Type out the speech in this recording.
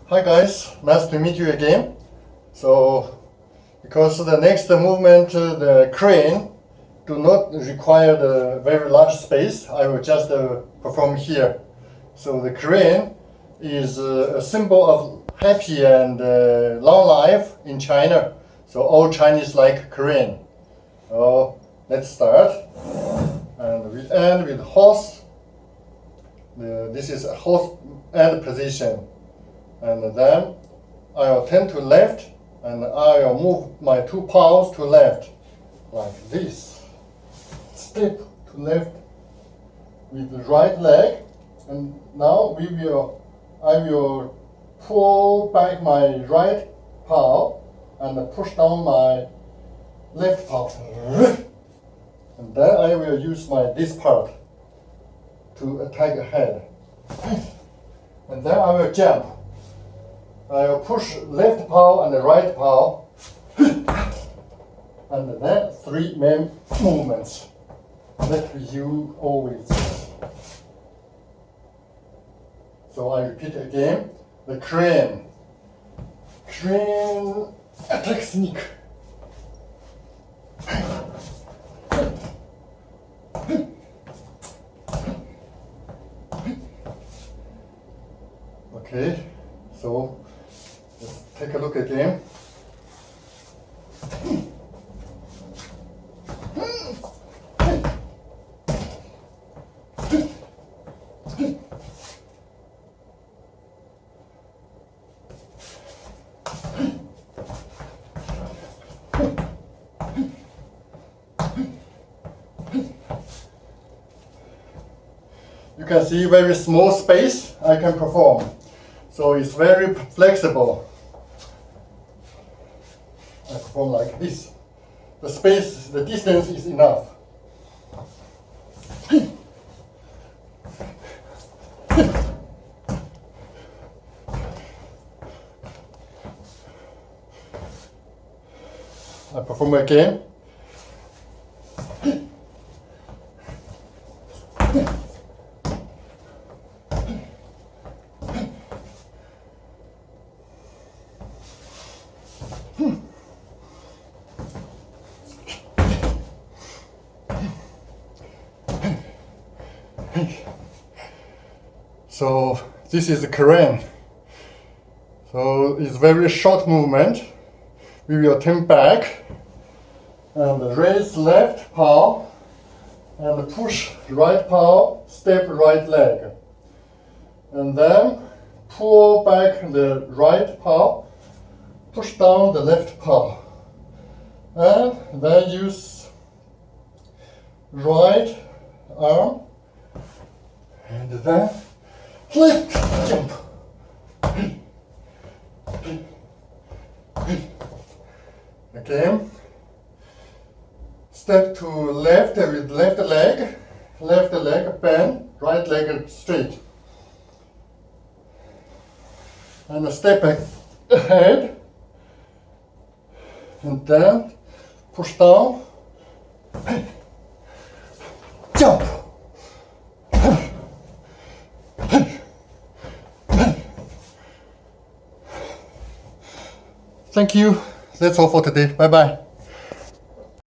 Hi guys, nice to meet you again. So, because the next movement, the crane, do not require the very large space, I will just perform here. So the crane is a symbol of happy and long life in China. So all Chinese like crane. So let's start. And we end with horse. This is a horse end position. And then I'll turn to left and I'll move my two paws to left like this. Step to left with the right leg, and now I will pull back my right paw and push down my left paw. And then I will use this part to attack ahead. And then I will jump. I will push left paw and the right paw. And then 3 main movements that you always. So I repeat again. The crane attack sneak. Okay, so let's take a look again. You can see very small space I can perform. So it's very flexible. I perform like this. The space, the distance is enough. I perform again. So this is the crane. So it's very short movement. We will turn back and raise left paw and push right paw, step right leg. And then pull back the right paw, push down the left paw. And then use right arm and then flip, jump. Again. Step to left with left leg bend, right leg straight. And step back ahead. And then push down, jump. Thank you. That's all for today. Bye bye.